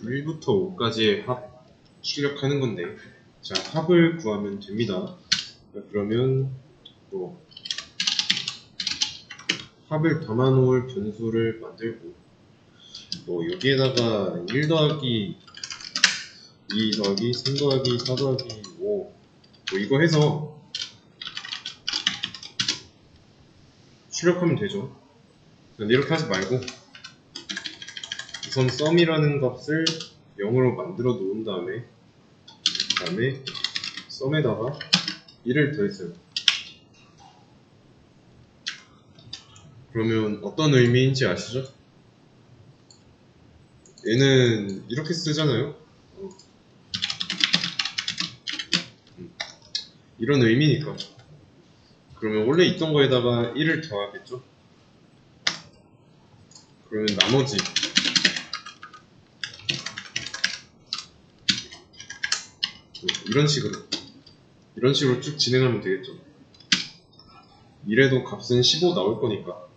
1부터 5까지의 합 출력하는 건데, 자, 합을 구하면 됩니다. 자, 그러면 뭐 합을 담아놓을 변수를 만들고, 뭐 여기에다가 1 더하기 2 더하기 3 더하기 4 더하기 5 뭐 이거 해서 출력하면 되죠. 근데 이렇게 하지 말고 우선 sum이라는 값을 0으로 만들어 놓은 다음에 sum에다가 1을 더했어요. 그러면 어떤 의미인지 아시죠? 얘는 이렇게 쓰잖아요. 이런 의미니까. 그러면 원래 있던 거에다가 1을 더하겠죠? 그러면 나머지 이런 식으로 쭉 진행하면 되겠죠. 이래도 값은 15 나올 거니까.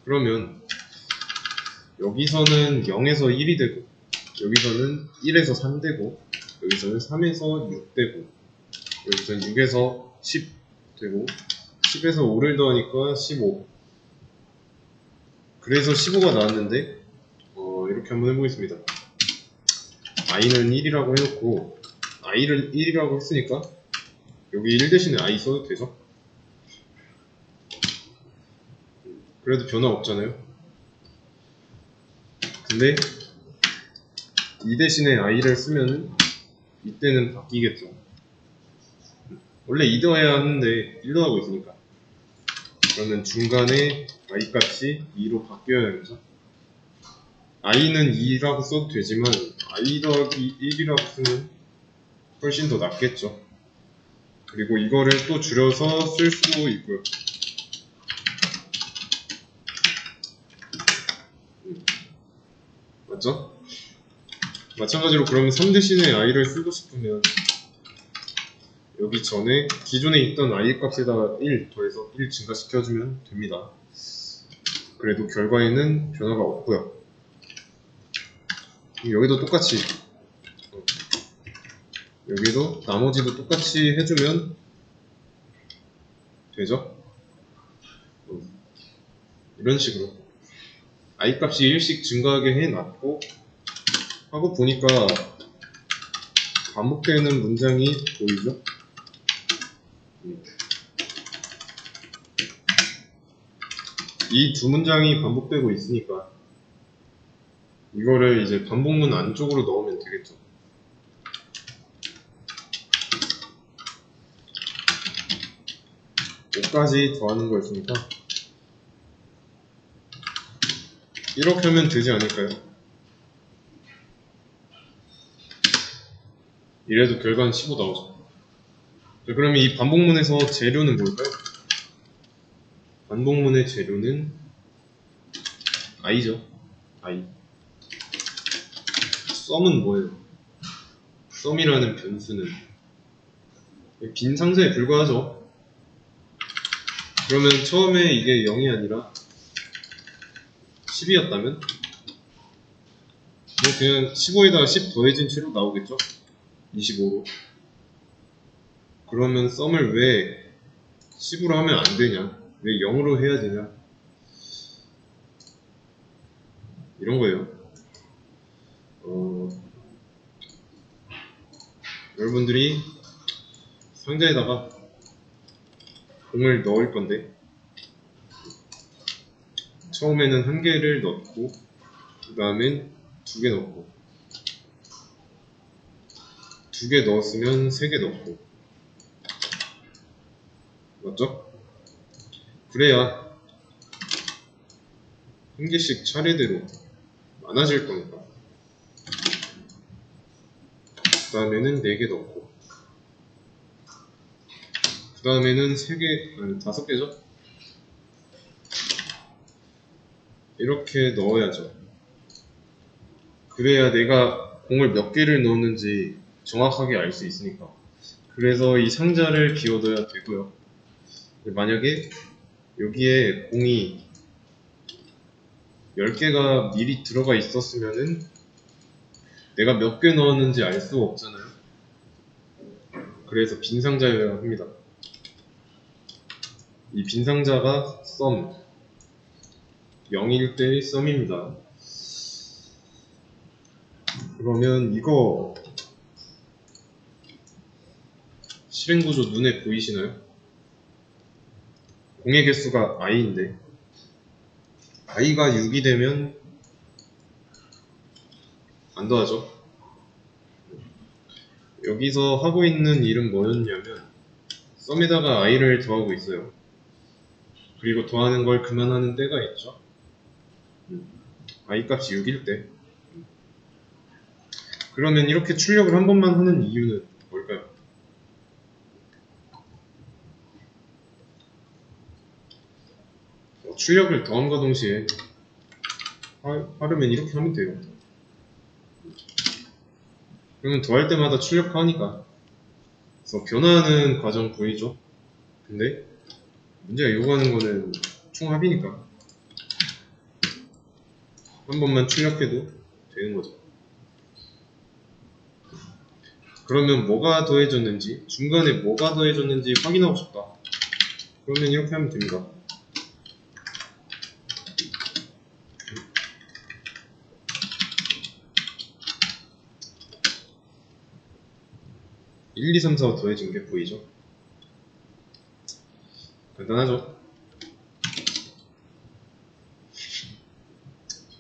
그러면 여기서는 0에서 1이 되고, 여기서는 1에서 3 되고, 여기서는 3에서 6 되고, 여기서는 6에서 10 되고, 10에서 5를 더하니까 15. 그래서 15가 나왔는데 이렇게 한번 해보겠습니다. i는 1이라고 해놓고 i를 1이라고 했으니까 여기 1 대신에 i 써도 되죠? 그래도 변화 없잖아요. 근데 이 대신에 i를 쓰면 이때는 바뀌겠죠. 원래 2 더해야 하는데 1 더하고 있으니까. 그러면 중간에 i 값이 2로 바뀌어야 되죠. i는 2라고 써도 되지만 i 더하기 1이라고 쓰면 훨씬 더 낫겠죠. 그리고 이거를 또 줄여서 쓸 수도 있고요. 맞죠? 마찬가지로 그러면 3 대신에 i를 쓰고 싶으면 여기 전에 기존에 있던 i 값에다가 1 더해서 1 증가시켜주면 됩니다. 그래도 결과에는 변화가 없고요. 여기도 똑같이 여기도 나머지도 똑같이 해주면 되죠? 이런 식으로 i 값이 1씩 증가하게 해놨고 하고 보니까 반복되는 문장이 보이죠? 이 두 문장이 반복되고 있으니까 이거를 이제 반복문 안쪽으로 넣으면 되겠죠. 까지 더하는 거였으니까 이렇게 하면 되지 않을까요? 이래도 결과는 15 나오죠. 자, 그러면 이 반복문에서 재료는 뭘까요? 반복문의 재료는 i죠. i. sum은 뭐예요? sum이라는 변수는 빈 상자에 불과하죠. 그러면 처음에 이게 0이 아니라 10이었다면 그냥 15에다가 10 더해진 채로 나오겠죠? 25로. 그러면 sum을 왜 10으로 하면 안 되냐? 왜 0으로 해야 되냐? 이런 거예요. 여러분들이 상자에다가 공을 넣을 건데 처음에는 1개를 넣고 그 다음엔 2개 넣고 2개 넣었으면 3개 넣고 맞죠? 그래야 1개씩 차례대로 많아질 거니까 그 다음에는 4개 넣고 그 다음에는 3개, 아니 5개죠? 이렇게 넣어야죠. 그래야 내가 공을 몇 개를 넣었는지 정확하게 알 수 있으니까. 그래서 이 상자를 비워둬야 되고요. 만약에 여기에 공이 10개가 미리 들어가 있었으면은 내가 몇 개 넣었는지 알 수가 없잖아요. 그래서 빈 상자여야 합니다. 이 빈 상자가 sum 0일 때의 썸입니다. 그러면 이거 실행구조 눈에 보이시나요? 공의 개수가 i인데 i가 6이 되면 안 더하죠. 여기서 하고 있는 일은 뭐였냐면 썸에다가 i를 더하고 있어요. 그리고 더하는 걸 그만하는 때가 있죠. i 값이 6일 때. 그러면 이렇게 출력을 한 번만 하는 이유는 뭘까요? 출력을 더함과 동시에 하려면 이렇게 하면 돼요. 그러면 더할 때마다 출력하니까. 그래서 변화하는 과정 보이죠? 근데 문제가 요구하는 거는 총합이니까 한 번만 출력해도 되는 거죠. 그러면 뭐가 더해졌는지, 중간에 뭐가 더해졌는지 확인하고 싶다. 그러면 이렇게 하면 됩니다. (1, 2, 3, 4) 더해진 게 보이죠? 간단하죠?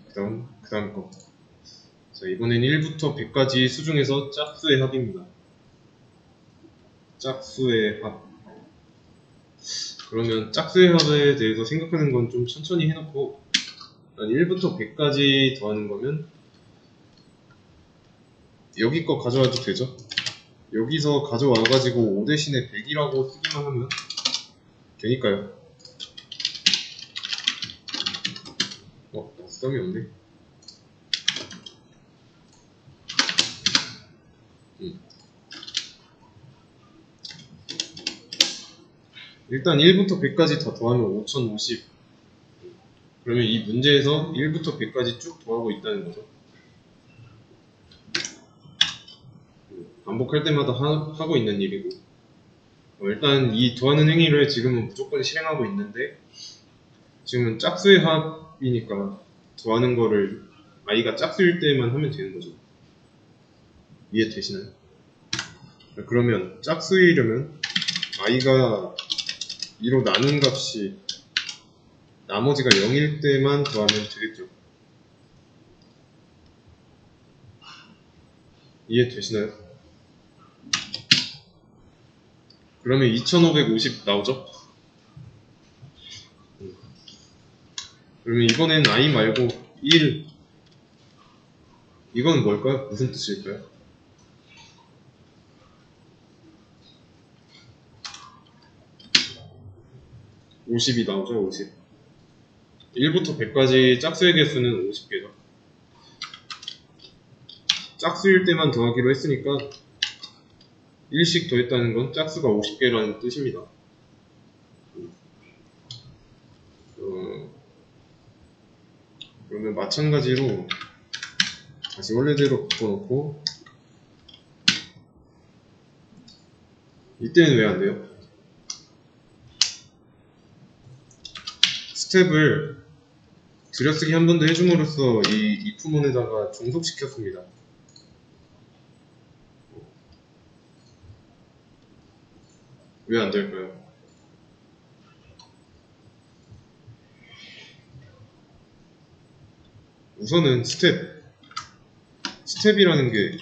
그 다음 거. 자, 이번엔 1부터 100까지 수 중에서 짝수의 합입니다. 짝수의 합. 그러면 짝수의 합에 대해서 생각하는 건 좀 천천히 해놓고 1부터 100까지 더하는 거면 여기 거 가져와도 되죠? 여기서 가져와가지고 5 대신에 100이라고 쓰기만 하면 되니까요. 썸이 없네. 일단 1부터 100까지 다 더하면 5050. 그러면 이 문제에서 1부터 100까지 쭉 더하고 있다는 거죠. 반복할 때마다 하고 있는 일이고 일단 이 더하는 행위를 지금은 무조건 실행하고 있는데 지금은 짝수의 합이니까 더하는 거를 i가 짝수일 때만 하면 되는 거죠. 이해되시나요? 그러면 짝수이려면 i가 2로 나눈 값이 나머지가 0일 때만 더하면 되겠죠. 이해되시나요? 그러면 2550 나오죠? 그러면 이번엔 i 말고 1. 이건 뭘까요? 무슨 뜻일까요? (50이) 나오죠? 50. 1부터 100까지 짝수의 개수는 50개죠. 짝수일 때만 더하기로 했으니까 1씩 더했다는 건 짝수가 50개라는 뜻입니다. 그러면 마찬가지로 다시 원래대로 바꿔놓고 이때는 왜 안 돼요? 스텝을 들여쓰기 한 번 더 해줌으로써 이 if문에다가 종속시켰습니다. 왜 안 될까요? 우선은 스텝이라는 게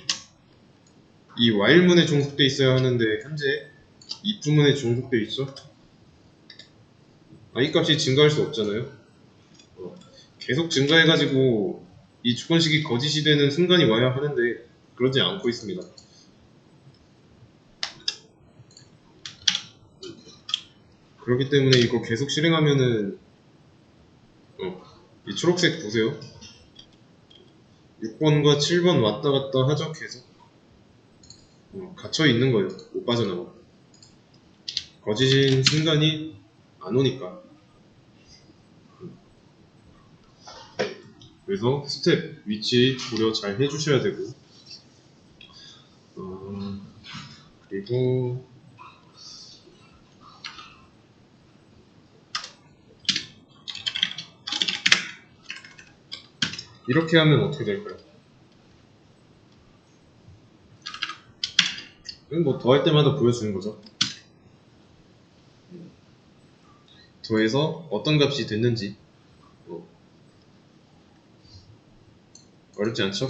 이 while문에 종속돼 있어야 하는데 현재 if문에 종속돼 있죠? i 값이 증가할 수 없잖아요. 계속 증가해가지고 이 조건식이 거짓이 되는 순간이 와야 하는데 그러지 않고 있습니다. 그렇기 때문에 이거 계속 실행하면은 이 초록색 보세요. 6번과 7번 왔다 갔다 하죠. 계속 갇혀 있는 거예요. 못 빠져나가. 거짓인 순간이 안 오니까. 그래서 스텝, 위치 고려 잘 해주셔야 되고, 그리고 이렇게 하면 어떻게 될까요? 뭐 더할 때마다 보여주는 거죠. 더해서 어떤 값이 됐는지. 어렵지 않죠?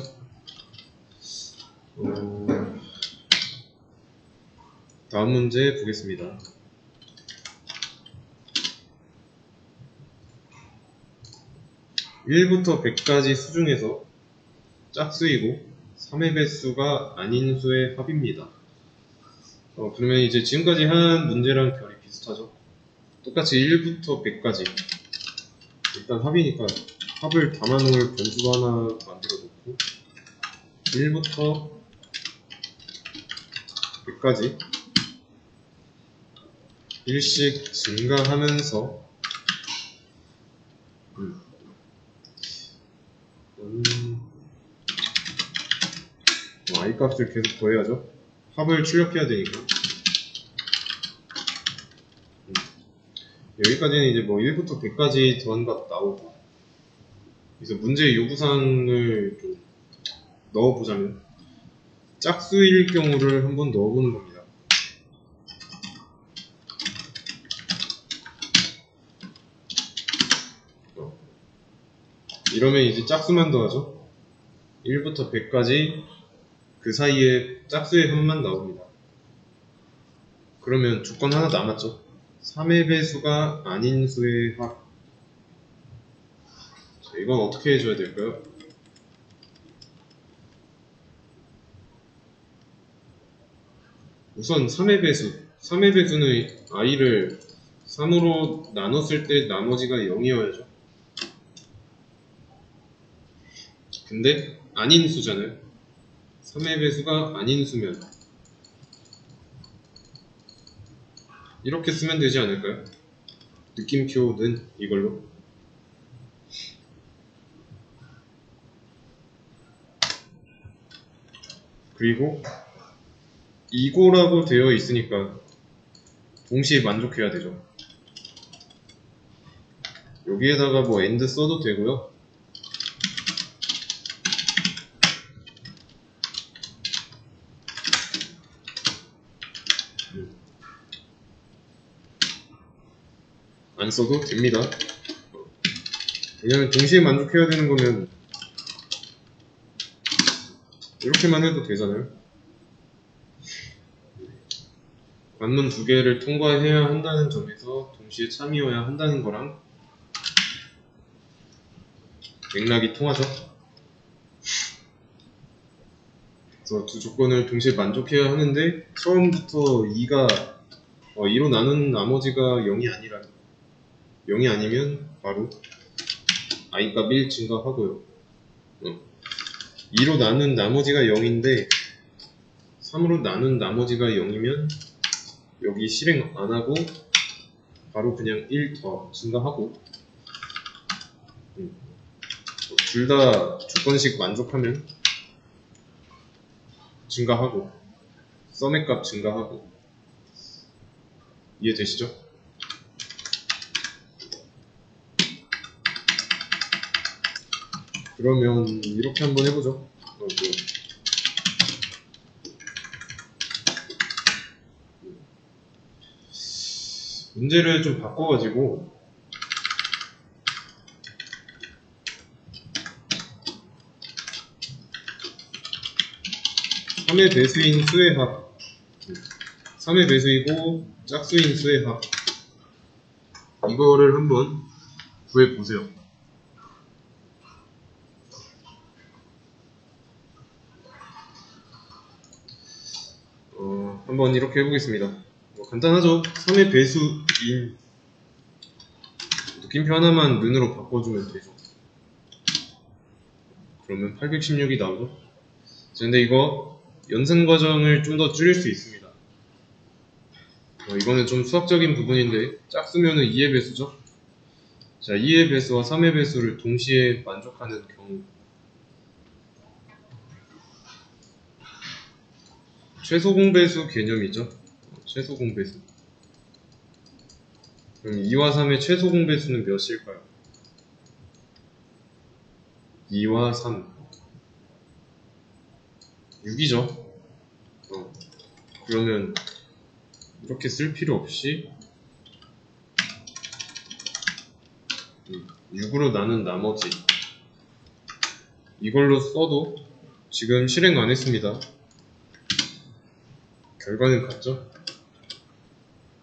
다음 문제 보겠습니다. 1부터 100까지 수 중에서 짝수이고 3의 배수가 아닌 수의 합입니다. 그러면 이제 지금까지 한 문제랑 결이 비슷하죠? 똑같이 1부터 100까지 일단 합이니까 합을 담아놓을 변수 하나 만들어 놓고 1부터 100까지 1씩 증가하면서 i 값을 계속 더해야죠. 합을 출력해야 되니까. 여기까지는 이제 뭐 1부터 100까지 더한 값 나오고, 그래서 문제 요구사항을 좀 넣어보자면 짝수일 경우를 한번 넣어보는 겁니다. 이러면 이제 짝수만 더하죠. 1부터 100까지 그 사이에 짝수의 합만 나옵니다. 그러면 조건 하나 남았죠. 3의 배수가 아닌 수의 합. 자, 이건 어떻게 해줘야 될까요? 우선 3의 배수. 3의 배수는 i를 3으로 나눴을 때 나머지가 0이어야죠. 근데 아닌 수잖아요. 3의 배수가 아닌 수면 이렇게 쓰면 되지 않을까요? 느낌표는 이걸로. 그리고 이고라고 되어 있으니까 동시에 만족해야 되죠. 여기에다가 뭐 AND 써도 되고요. 안 써도 됩니다. 왜냐면 동시에 만족해야 되는 거면 이렇게만 해도 되잖아요. 관문 두 개를 통과해야 한다는 점에서 동시에 참이어야 한다는 거랑 맥락이 통하죠. 그래서 두 조건을 동시에 만족해야 하는데 처음부터 2로 나눈 나머지가 0이 아니라 0이 아니면 바로 i값 1 증가하고요. 2로 나눈 나머지가 0인데 3으로 나눈 나머지가 0이면 여기 실행 안하고 바로 그냥 1 더 증가하고 둘 다 조건식 만족하면 증가하고 썸의 값 증가하고. 이해되시죠? 그러면 이렇게 한번 해보죠. 문제를 좀 바꿔가지고 3의 배수인 수의 합, 3의 배수이고 짝수인 수의 합, 이거를 한번 구해보세요. 한번 이렇게 해보겠습니다. 간단하죠? 3의 배수인 느낌표 하나만 는으로 바꿔주면 되죠. 그러면 816이 나오죠? 근데 이거 연산 과정을 좀 더 줄일 수 있습니다. 이거는 좀 수학적인 부분인데 짝수면은 2의 배수죠? 자, 2의 배수와 3의 배수를 동시에 만족하는 경우. 최소 공배수 개념이죠. 최소 공배수. 그럼 2와 3의 최소 공배수는 몇일까요? 2와 3. 6이죠. 그러면 이렇게 쓸 필요 없이 6으로 나눈 나머지 이걸로 써도 지금 실행 안 했습니다. 결과는 같죠?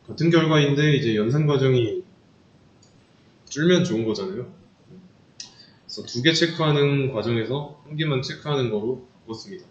같은 결과인데 이제 연산 과정이 줄면 좋은 거잖아요. 그래서 2개 체크하는 과정에서 1개만 체크하는 거로 바꿨습니다.